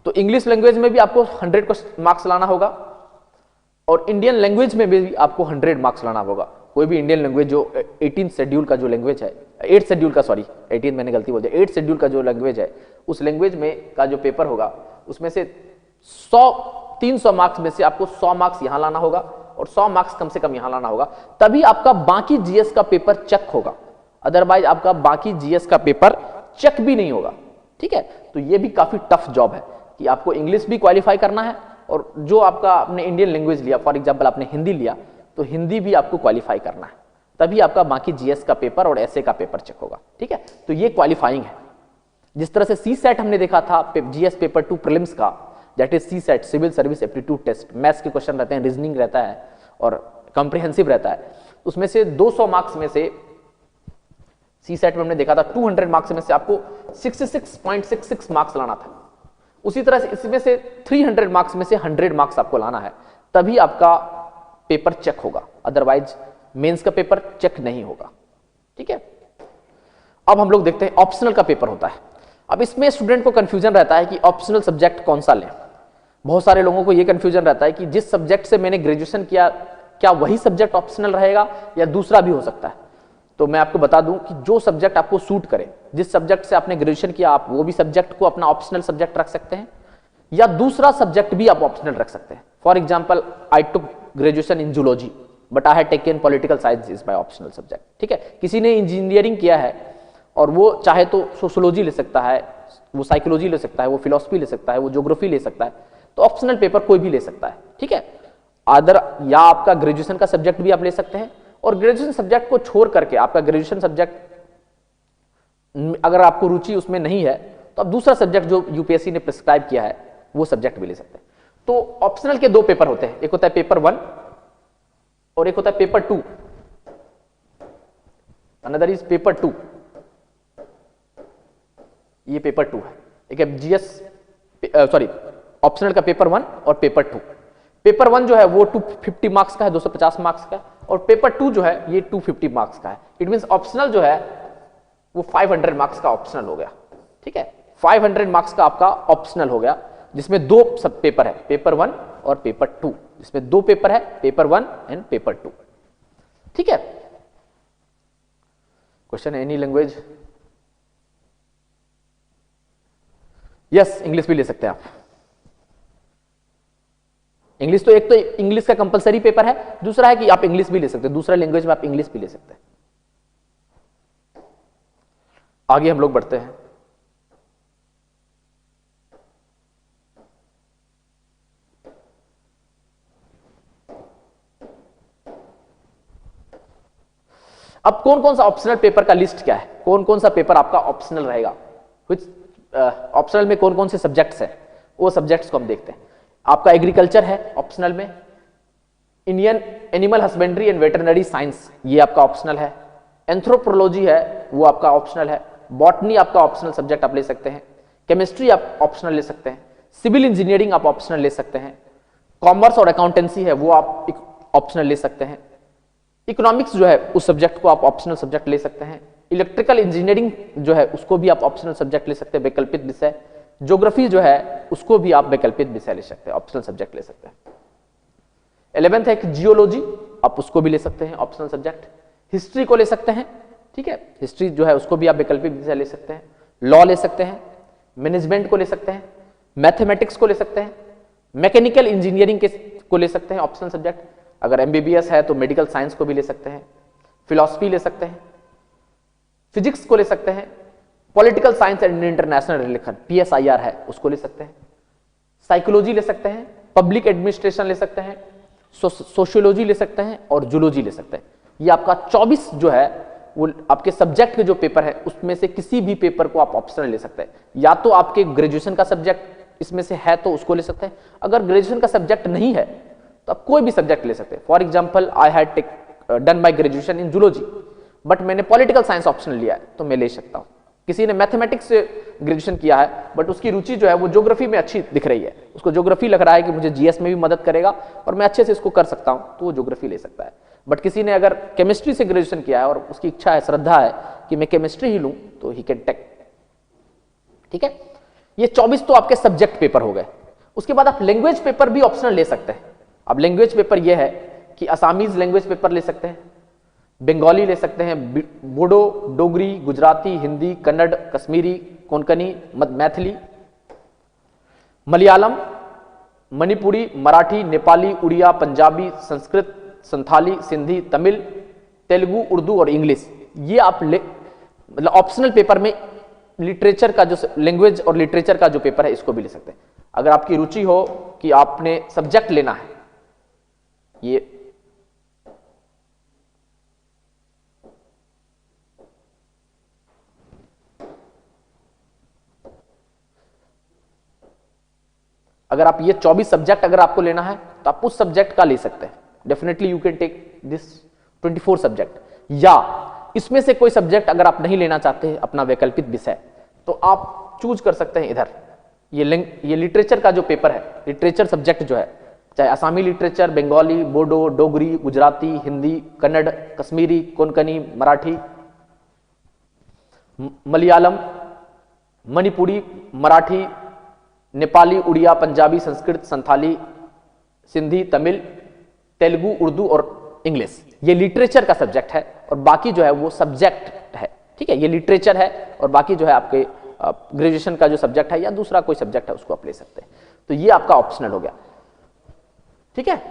तो इंग्लिश लैंग्वेज में भी आपको 100 मार्क्स लाना होगा और इंडियन लैंग्वेज में भी आपको 100 मार्क्स लाना होगा। कोई भी इंडियन लैंग्वेज जो 18 शेड्यूल का जो लैंग्वेज है, 8 शेड्यूल का, सॉरी 18 मैंने गलती बोल दिया, 8 शेड्यूल का जो लैंग्वेज है, उस लैंग्वेज में का जो पेपर होगा उसमें से 300 मार्क्स में से आपको 100 मार्क्स यहां लाना होगा और 100 मार्क्स कम से कम यहां लाना होगा, तभी आपका बाकी जीएस का पेपर चेक होगा। अदरवाइज आपका बाकी जीएस का पेपर चेक भी नहीं होगा। ठीक है, तो ये भी काफी टफ जॉब है कि आपको इंग्लिश भी क्वालिफाई करना है और जो आपका आपने इंडियन लैंग्वेज लिया, फॉर एग्जांपल आपने हिंदी लिया, तो हिंदी भी आपको क्वालिफाई करना है, तभी आपका बाकी जीएस का पेपर और एसए का पेपर चेक होगा। ठीक है, तो ये क्वालिफाइंग है। जिस तरह से सी सेट हमने देखा था जीएस पेपर 2 प्रीलिम्स का, that is CSAT, civil service aptitude test, maths के क्वेश्चन रहते हैं, रीजनिंग रहता है और कॉम्प्रिहेंसिव रहता है। उसमें से 200 मार्क्स में से सी सेट में हमने देखा था 200 मार्क्स में से आपको 66.66 मार्क्स लाना था। उसी तरह से इसमें से 300 मार्क्स में से 100 मार्क्स आपको लाना है, तभी आपका पेपर चेक होगा। अदरवाइज मेंस का पेपर चेक नहीं होगा। ठीक है, अब हम लोग देखते हैं ऑप्शनल का पेपर होता है। अब इसमें स्टूडेंट को कंफ्यूजन रहता है कि ऑप्शनल सब्जेक्ट कौन सा लें। बहुत सारे लोगों को यह कंफ्यूजन रहता है कि जिस सब्जेक्ट से मैंने ग्रेजुएशन किया, क्या वही सब्जेक्ट ऑप्शनल रहेगा या दूसरा भी हो सकता है। तो मैं आपको बता दूं कि जो सब्जेक्ट आपको सूट करे, जिस सब्जेक्ट से आपने ग्रेजुएशन किया, आप वो भी सब्जेक्ट को अपना ऑप्शनल सब्जेक्ट रख सकते हैं या दूसरा सब्जेक्ट भी आप ऑप्शनल रख सकते हैं। For example, I took graduation in zoology but I had taken political science is my optional subject. ठीक है, किसी ने इंजीनियरिंग किया है और वो चाहे तो सोशियोलॉजी ले सकता है, वो साइकोलॉजी ले सकता है, वो फिलॉसफी ले सकता है, वो ज्योग्राफी ले सकता है। तो ऑप्शनल पेपर कोई भी ले सकता है। ठीक है, या आपका ग्रेजुएशन का सब्जेक्ट भी आप ले सकते हैं और ग्रेजुएशन सब्जेक्ट को छोड़ करके आपका ग्रेजुएशन सब्जेक्ट अगर आपको रुचि उसमें नहीं है तो आप दूसरा सब्जेक्ट जो यूपीएससी ने प्रिस्क्राइब किया है वो सब्जेक्ट भी ले सकते हैं। तो ऑप्शनल के 2 पेपर होते हैं, एक होता है पेपर 1 और एक होता है पेपर 2। Another is paper 2। ये पेपर 2 है। एक है जीएस, सॉरी ऑप्शनल का पेपर 1 और पेपर 2। पेपर 1 जो है वो 250 मार्क्स का है, 250 मार्क्स का, और पेपर 2 जो है ये 250 मार्क्स का है। इट मींस ऑप्शनल जो है वो 500 मार्क्स का ऑप्शनल हो गया। ठीक है, 500 मार्क्स का आपका ऑप्शनल हो गया, जिसमें 2 सब पेपर है, पेपर 1 और पेपर 2, जिसमें 2 पेपर है, पेपर 1 एंड पेपर 2। ठीक है, question any language? Yes, English भी ले सकते हैं आप। इंग्लिश तो एक तो इंग्लिश का कंपलसरी पेपर है, दूसरा है कि आप इंग्लिश भी ले सकते हैं, दूसरा लैंग्वेज में आप इंग्लिश भी ले सकते हैं। आगे हम लोग बढ़ते हैं। अब कौन कौन सा ऑप्शनल पेपर का लिस्ट क्या है, कौन कौन सा पेपर आपका ऑप्शनल रहेगा, कुछ ऑप्शनल में कौन कौन से सब्जेक्ट्स हैं, वो सब्जेक्ट्स को हम देखते हैं। आपका एग्रीकल्चर है ऑप्शनल में, Indian animal husbandry and veterinary science ये आपका ऑप्शनल है, एंथ्रोपोलॉजी है वो आपका ऑप्शनल है, बॉटनी आपका ऑप्शनल सब्जेक्ट आप ले सकते हैं, केमिस्ट्री आप ऑप्शनल ले सकते हैं, सिविल इंजीनियरिंग आप ऑप्शनल ले सकते हैं, कॉमर्स और अकाउंटेंसी है वो आप ऑप्शनल ले सकते हैं, इकोनॉमिक्स जो है उस सब्जेक्ट को आप ऑप्शनल सब्जेक्ट ले सकते हैं, इलेक्ट्रिकल इंजीनियरिंग जो है उसको भी आप ऑप्शनल सब्जेक्ट ले सकते हैं, वैकल्पिक विषय, ज्योग्राफी जो है उसको भी आप वैकल्पिक विषय ले सकते हैं, ऑप्शनल सब्जेक्ट ले सकते हैं। 11th है कि जियोलॉजी, आप उसको भी ले सकते हैं ऑप्शनल सब्जेक्ट, हिस्ट्री को ले सकते हैं, ठीक है, हिस्ट्री जो है उसको भी आप वैकल्पिक विषय ले सकते हैं, लॉ ले सकते हैं, मैनेजमेंट को ले सकते हैं, मैथमेटिक्स को ले सकते हैं, मैकेनिकल इंजीनियरिंग को ले सकते हैं ऑप्शनल सब्जेक्ट, अगर एमबीबीएस है तो मेडिकल साइंस को भी ले सकते हैं, फिलॉसफी ले सकते हैं, फिजिक्स को ले सकते हैं, political science and international relation PSIR है उसको ले सकते हैं, साइकोलॉजी ले सकते हैं, पब्लिक एडमिनिस्ट्रेशन ले सकते हैं, सोशियोलॉजी ले सकते हैं और जूलॉजी ले सकते हैं। ये आपका 24 जो है वो आपके सब्जेक्ट के जो पेपर है उसमें से किसी भी पेपर को आप ऑप्शनल ले सकते हैं, या तो आपके ग्रेजुएशन का सब्जेक्ट इसमें से है तो उसको ले सकते हैं, अगर ग्रेजुएशन का सब्जेक्ट नहीं है तो आप कोई भी सब्जेक्ट ले सकते हैं। For example I had done my graduation in zoology but मैंने पॉलिटिकल साइंस ऑप्शनल लिया है तो मैं ले सकता हूं। किसी ने मैथमेटिक्स से ग्रेजुएशन किया है बट उसकी रुचि जो है वो ज्योग्राफी में अच्छी दिख रही है, उसको ज्योग्राफी लग रहा है कि मुझे जीएस में भी मदद करेगा और मैं अच्छे से इसको कर सकता हूं, तो वो ज्योग्राफी ले सकता है। बट किसी ने अगर केमिस्ट्री से ग्रेजुएशन किया है और उसकी इच्छा है, श्रद्धा है कि मैं केमिस्ट्री ही लूं, तो ही कैन टेक। ठीक है, ये 24 तो आपके सब्जेक्ट पेपर हो गए। उसके बाद आप लैंग्वेज पेपर भी ऑप्शनल ले सकते हैं। अब लैंग्वेज पेपर ये है कि असामीज लैंग्वेज पेपर ले सकते हैं, बंगाली ले सकते हैं, बोडो, डोगरी, गुजराती, हिंदी, कन्नड़, कश्मीरी, कोंकणी, मैथिली, मलयालम, मणिपुरी, मराठी, नेपाली, उड़िया, पंजाबी, संस्कृत, संथाली, सिंधी, तमिल, तेलुगु, उर्दू और इंग्लिश। ये आप मतलब ऑप्शनल पेपर में लिटरेचर का जो लैंग्वेज और लिटरेचर का जो पेपर है इसको भी ले सकते हैं। अगर आपकी रुचि हो कि आपने सब्जेक्ट लेना है, ये अगर आप ये 24 सब्जेक्ट अगर आपको लेना है तो आप उस सब्जेक्ट का ले सकते हैं। Definitely you can take this 24 subject, या इसमें से कोई सब्जेक्ट अगर आप नहीं लेना चाहते अपना वैकल्पिक विषय, तो आप चूज कर सकते हैं इधर ये लिटरेचर का जो पेपर है, लिटरेचर सब्जेक्ट जो है, चाहे आसामी लिटरेचर, बंगाली, बोडो, डोगरी, गुजराती, हिंदी, कन्नड़, कश्मीरी, कोंकणी, मराठी, मलयालम, मणिपुरी, मराठी, नेपाली, उड़िया, पंजाबी, संस्कृत, संथाली, सिंधी, तमिल, तेलुगु, उर्दू और इंग्लिश। ये लिटरेचर का सब्जेक्ट है और बाकी जो है वो सब्जेक्ट है। ठीक है, ये लिटरेचर है और बाकी जो है आपके ग्रेजुएशन का जो सब्जेक्ट है या दूसरा कोई सब्जेक्ट है उसको आप ले सकते हैं। तो ये आपका ऑप्शनल हो गया। ठीक है,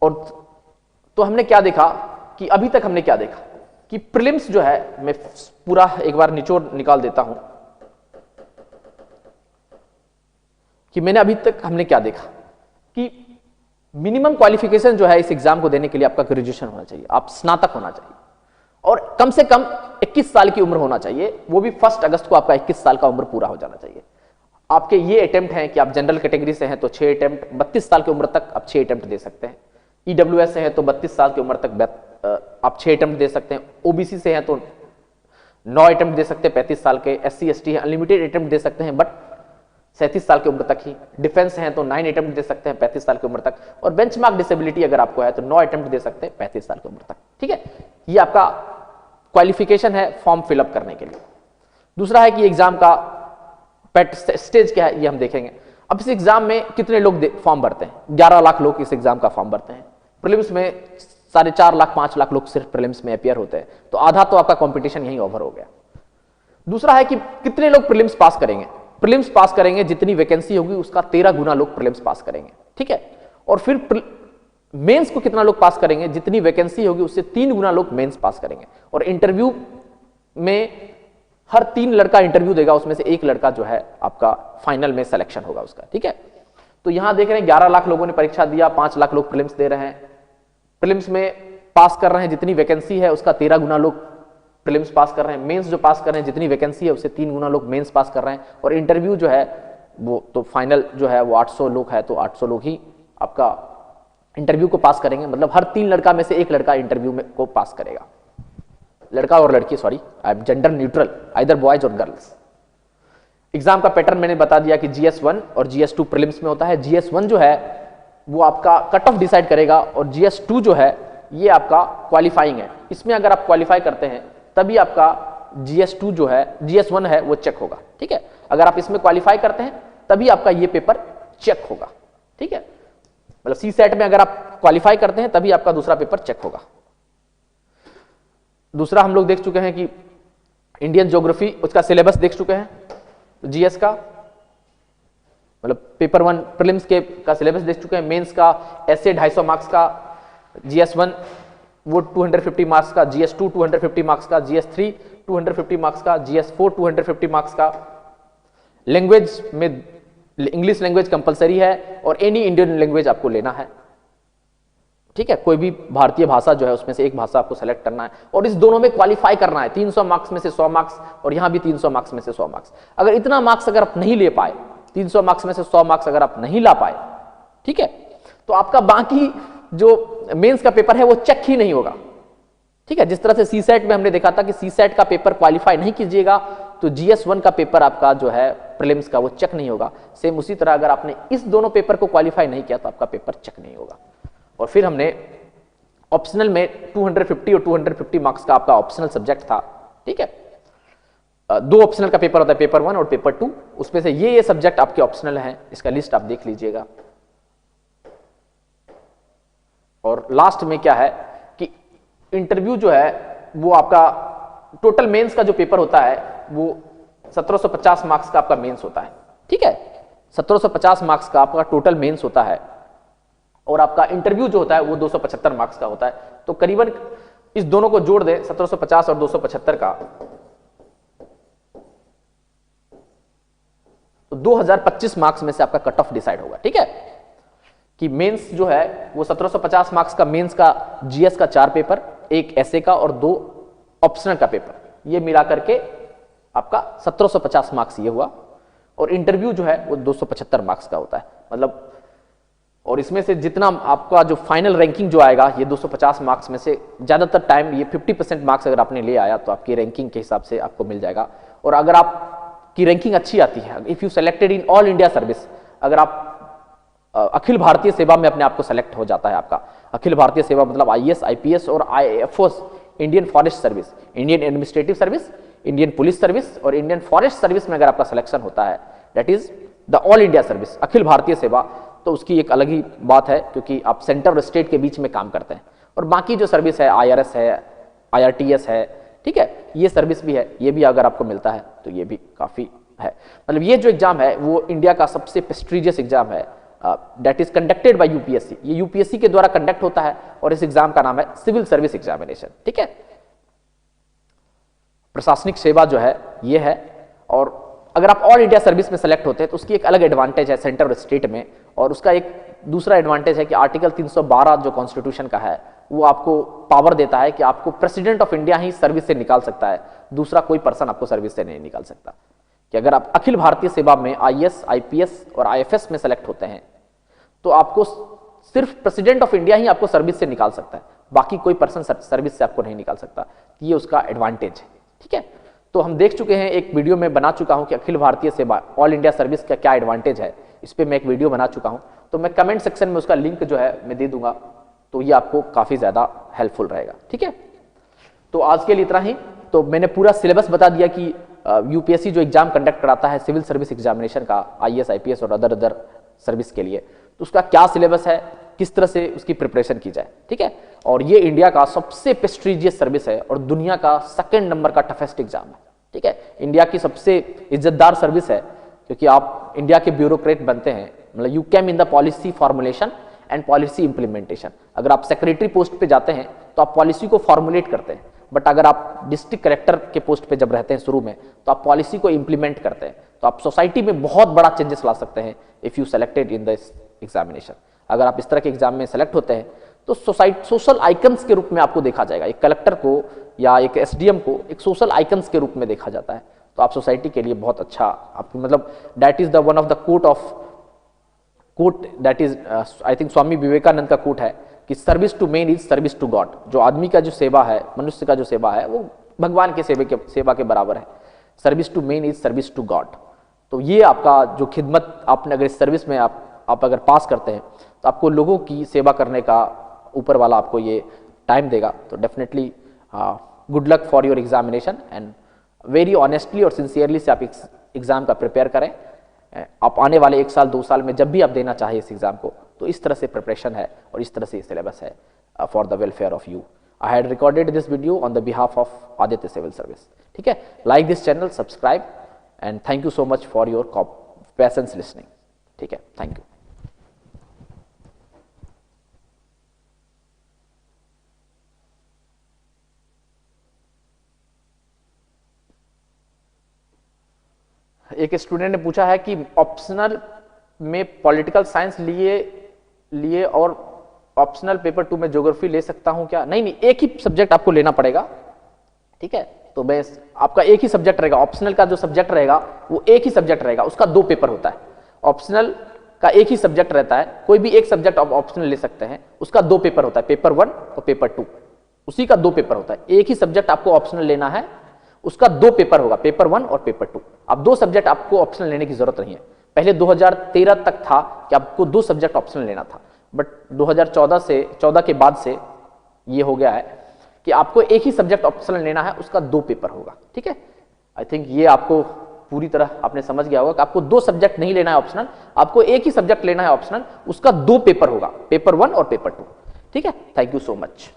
और तो हमने क्या देखा कि अभी तक हमने क्या देखा कि प्रीलिम्स जो है, मैं पूरा एक बार निचोड़ निकाल देता हूं कि मैंने अभी तक हमने क्या देखा कि मिनिमम क्वालिफिकेशन जो है इस एग्जाम को देने के लिए आपका ग्रेजुएशन होना चाहिए, आप स्नातक होना चाहिए और कम से कम 21 साल की उम्र होना चाहिए, वो भी 1 अगस्त को आपका 21 साल का उम्र पूरा हो जाना चाहिए। आपके ये अटेम्प्ट हैं कि आप जनरल कैटेगरी से हैं तो 6 अटेम्प्ट, 32 साल की उम्र तक आप 6 अटेम्प्ट दे सकते हैं, ईडब्ल्यूएस से हैं तो 32 साल की उम्र तक आप 6 अटेम्प्ट दे सकते हैं, ओबीसी से हैं तो 9 अटेम्प्ट दे सकते हैं 35 साल के, SC ST है अनलिमिटेड अटेम्प्ट दे सकते हैं बट 37 साल की उम्र तक ही, डिफेंस हैं तो 9 अटेम्प्ट दे सकते हैं 35 साल की उम्र तक, और बेंचमार्क डिसेबिलिटी अगर आपको है तो 9 अटेम्प्ट दे सकते हैं 35 साल की उम्र तक। ठीक है, ये आपका क्वालिफिकेशन है फॉर्म फिलअप करने के लिए। दूसरा है कि एग्जाम का पेट स्टेज क्या है ये हम देखेंगे। अब इस एग्जाम में कितने लोग फॉर्म भरते हैं? 11 लाख लोग इस एग्जाम का फॉर्म भरते हैं। प्रीलिम्स में 4.5 लाख 5 लाख लोग सिर्फ प्रीलिम्स में अपियर होते हैं, तो आधा तो आपका कंपटीशन यहीं ओवर हो गया। दूसरा है कि कितने लोग प्रीलिम्स पास करेंगे। प्रीलिम्स पास करेंगे, जितनी वैकेंसी होगी उसका 13 गुना लोग प्रीलिम्स पास करेंगे। ठीक है, और फिर मेंस को कितना लोग पास करेंगे, जितनी वैकेंसी होगी उससे 3 गुना लोग मेंस पास करेंगे। और इंटरव्यू में हर 3 लड़का इंटरव्यू देगा, उसमें से 1 लड़का जो है आपका फाइनल में सिलेक्शन होगा उसका। ठीक है, तो यहां देख रहे हैं 11 लाख लोगों ने परीक्षा दिया, 5 लाख लोग प्रीलिम्स दे रहे हैं। प्रीलिम्स में पास कर रहे हैं, जितनी वैकेंसी है उसका 13 गुना लोग प्रीलिम्स पास कर रहे हैं। मेंस जो पास कर रहे हैं, जितनी वैकेंसी है उससे 3 गुना लोग मेंस पास कर रहे हैं। और इंटरव्यू जो है वो तो फाइनल जो है वो 800 लोग है, तो 800 लोग ही आपका इंटरव्यू को पास करेंगे। मतलब हर 3 लड़का में से 1 लड़का इंटरव्यू में को पास करेगा, लड़का और लड़की, sorry I am gender neutral, either boys और गर्ल्स। एग्जाम का पैटर्न मैंने बता दिया कि GS1 और GS2 प्रीलिम्स में होता है। GS1 जो है वो आपका कट ऑफ डिसाइड करेगा और GS2 जो है ये आपका क्वालिफाइंग है। इसमें अगर आप क्वालिफाई करते हैं तभी आपका GS2 जो है GS1 है वो चेक होगा, ठीक है। अगर आप इसमें क्वालिफाई करते हैं तभी आपका ये पेपर चेक होगा, ठीक है। मतलब CSAT में अगर आप क्वालिफाई करते हैं तभी आपका दूसरा पेपर चेक होगा। दूसरा हम लोग देख चुके हैं कि इंडियन ज्योग्राफी, उसका सिलेबस देख चुके हैं, GS का मतलब पेपर 1 प्रीलिम्स के का सिलेबस देख चुके हैं। मेंस का ऐसे 250 मार्क्स का, GS1 वो 250 मार्क्स का, GS2 250 मार्क्स का, GS3 250 मार्क्स का, GS4 250 मार्क्स का। लैंग्वेज में इंग्लिश लैंग्वेज कंपलसरी है और एनी इंडियन लैंग्वेज आपको लेना है, ठीक है। कोई भी भारतीय भाषा जो है उसमें से एक भाषा आपको सेलेक्ट करना है और इस दोनों में क्वालिफाई करना है। 300 मार्क्स में से 100 मार्क्स और यहां भी 300 मार्क्स में से 100 मार्क्स। अगर इतना मार्क्स अगर आप नहीं ले पाए, 300 मार्क्स में से 100 मार्क्स अगर आप नहीं ला पाए, ठीक है, तो आपका बाकी जो मेंस का पेपर है वो चेक ही नहीं होगा, ठीक है। जिस तरह से CSAT में हमने देखा था कि CSAT का पेपर क्वालिफाई नहीं कीजिएगा तो GS1 का पेपर आपका जो है प्रीलिम्स का वो चेक नहीं होगा। सेम उसी तरह अगर आपने इस दोनों पेपर को क्वालिफाई नहीं किया तो आपका पेपर चेक नहीं होगा। और फिर हमने ऑप्शनल में 250 और 250 मार्क्स का आपका ऑप्शनल सब्जेक्ट था, ठीक है। 2 ऑप्शनल का पेपर होता है, पेपर 1 और पेपर 2। उसमें से ये सब्जेक्ट आपके ऑप्शनल हैं, इसका लिस्ट आप देख लीजिएगा। और लास्ट में क्या है कि इंटरव्यू जो है वो आपका टोटल मेंस का जो पेपर होता है वो 1750 मार्क्स का आपका मेंस होता है, ठीक है। 1750 मार्क्स का आपका टोटल मेंस होता है और आपका इंटरव्यू जो होता है वो 275 मार्क्स का होता है। तो करीबन इस दोनों को जोड़ दें, 1750 और 275 का, तो 2025 मार्क्स में से आपका कट ऑफ डिसाइड होगा, ठीक है। कि मेंस जो है वो 1750 मार्क्स का मेंस का GS का 4 पेपर, एक ऐसे का और 2 ऑप्शनल का पेपर, ये मिला करके आपका 1750 मार्क्स ये हुआ। और इंटरव्यू जो है वो 275 मार्क्स का होता है, मतलब। और इसमें से जितना आपका जो फाइनल रैंकिंग जो आएगा ये 250 मार्क्स में से ज्यादातर टाइम ये 50% मार्क्स अगर आपने ले आया तो आपकी रैंकिंग के हिसाब से आपको मिल जाएगा। और अगर आपकी रैंकिंग अच्छी आती है, if you selected in all India service, अगर आप अखिल भारतीय सेवा में अपने आप को सेलेक्ट हो जाता है, आपका अखिल भारतीय सेवा मतलब IAS, IPS और IFOS, Indian forest service, Indian administrative service, Indian police service और इंडियन फॉरेस्ट सर्विस में अगर आपका सिलेक्शन होता है, that is the all India service, अखिल भारतीय सेवा, तो उसकी एक अलग ही बात है क्योंकि आप सेंटर और स्टेट के बीच में काम करते हैं। और बाकी जो सर्विस है, IRS है, IRTS है, ठीक है, ये सर्विस भी है, ये भी अगर आपको मिलता है तो ये भी काफी है। मतलब ये जो एग्जाम है वो इंडिया का सबसे प्रेस्टीजियस एग्जाम है, that is conducted by UPSC। ये UPSC के द्वारा कंडक्ट होता है और इस एग्जाम का नाम है सिविल सर्विस एग्जामिनेशन, ठीक है। प्रशासनिक सेवा जो है ये है। और अगर आप ऑल इंडिया सर्विस में सेलेक्ट होते हैं तो उसकी एक अलग एडवांटेज है सेंटर और स्टेट में, और उसका एक दूसरा एडवांटेज है कि आर्टिकल 312 जो कॉन्स्टिट्यूशन का है वो आपको पावर देता है कि आपको president of India he service से निकाल सकता है, दूसरा कोई पर्सन आपको सर्विस से नहीं निकाल सकता। कि अगर आप अखिल भारतीय सेवा में IAS, IPS और IFS में सेलेक्ट होते हैं तो आपको सिर्फ प्रेसिडेंट ऑफ इंडिया ही आपको सर्विस से निकाल सकता है, बाकी कोई पर्सन सर्विस से आपको नहीं निकाल सकता। ये उसका एडवांटेज है, ठीक है। तो हम देख चुके हैं, एक वीडियो में बना चुका हूं कि अखिल भारतीय सेवा ऑल इंडिया सर्विस का क्या एडवांटेज है, इस पर मैं एक वीडियो बना चुका हूं, तो मैं कमेंट सेक्शन में उसका लिंक जो है मैं दे दूंगा, तो ये आपको काफी ज्यादा हेल्पफुल रहेगा, ठीक है। तो आज के लिए इतना ही। तो मैंने पूरा सिलेबस बता दिया कि UPSC जो एग्जाम कंडक्ट कराता है सिविल सर्विस एग्जामिनेशन का, IAS, IPS और अदर सर्विस के लिए, तो उसका क्या सिलेबस है, किस तरह से उसकी प्रिपरेशन की जाए, ठीक है। और ये इंडिया का सबसे प्रेस्टीजियस सर्विस है और दुनिया का 2nd नंबर का टफेस्ट एग्जाम है, ठीक है। इंडिया की सबसे इज्जतदार सर्विस है क्योंकि आप इंडिया के ब्यूरोक्रेट बनते हैं, मतलब you came in the policy formulation and policy implementation. अगर आप सेक्रेटरी पोस्ट पे जाते हैं तो आप पॉलिसी को फॉर्मुलेट करते हैं, बट अगर आप डिस्ट्रिक्ट कलेक्टर के पोस्ट पे जब रहते हैं शुरू में तो आप पॉलिसी को इंप्लीमेंट करते हैं। तो आप सोसाइटी में बहुत बड़ा चेंजेस ला सकते हैं if you selected in the examination. अगर आप इस तरह के एग्जाम में सेलेक्ट होते हैं तो सोशल आइकन्स के रूप में आपको देखा जाएगा, एक कलेक्टर को या एक SDM को एक सोशल आइकन्स के रूप में देखा जाता है। तो आप सोसाइटी के लिए बहुत अच्छा, आप मतलब that is the one of the quote that is I think Swami Vivekananda का कोट है कि service to man is service to God. जो आदमी का जो सेवा है, मनुष्य का जो सेवा है वो भगवान के सेवा के बराबर है। Service to man is service to god. तो ये आपका जो खिदमत आपने अगर इस सर्विस में आप अगर पास करते हैं तो आपको लोगों की सेवा करने का ऊपर वाला आपको ये टाइम देगा। तो definitely good luck for your examination and very honestly और सिंसियरली से आप एग्जाम का प्रिपेयर करें। आप आने वाले 1 साल 2 साल में जब भी आप देना चाहिए इस एग्जाम को, तो इस तरह से प्रिपरेशन है और इस तरह से सिलेबस है for the welfare of you. I had recorded this video on the behalf of Aditya civil service. ठीक है, like this channel, subscribe and thank you so much for your patience listening. ठीक है, थैंक यू। एक स्टूडेंट ने पूछा है कि ऑप्शनल में पॉलिटिकल साइंस लिए और ऑप्शनल पेपर 2 में ज्योग्राफी ले सकता हूं क्या? नहीं, एक ही सब्जेक्ट आपको लेना पड़ेगा। ठीक है, तो बस आपका एक ही सब्जेक्ट रहेगा। ऑप्शनल का जो सब्जेक्ट रहेगा वो एक ही सब्जेक्ट रहेगा, उसका 2 पेपर होता है। ऑप्शनल का एक ही सब्जेक्ट रहता है, कोई भी एक सब्जेक्ट आप ऑप्शनल ले सकते हैं, उसका 2 पेपर होता है, पेपर 1 और पेपर 2, उसी का 2 पेपर होता है। एक ही सब्जेक्ट आपको ऑप्शनल लेना है, उसका 2 पेपर होगा, पेपर 1 और पेपर 2। अब 2 सब्जेक्ट आपको ऑप्शनल लेने की जरूरत नहीं है। पहले 2013 तक था कि आपको 2 सब्जेक्ट ऑप्शनल लेना था, बट 2014 के बाद से ये हो गया है कि आपको एक ही सब्जेक्ट ऑप्शनल लेना है, उसका 2 पेपर होगा। ठीक है, आई थिंक ये आपको पूरी तरह आपने समझ गया होगा कि आपको 2 सब्जेक्ट नहीं लेना है ऑप्शनल, आपको एक ही सब्जेक्ट लेना है ऑप्शनल, उसका 2 पेपर होगा, पेपर 1 और पेपर 2। ठीक है, थैंक यू सो मच।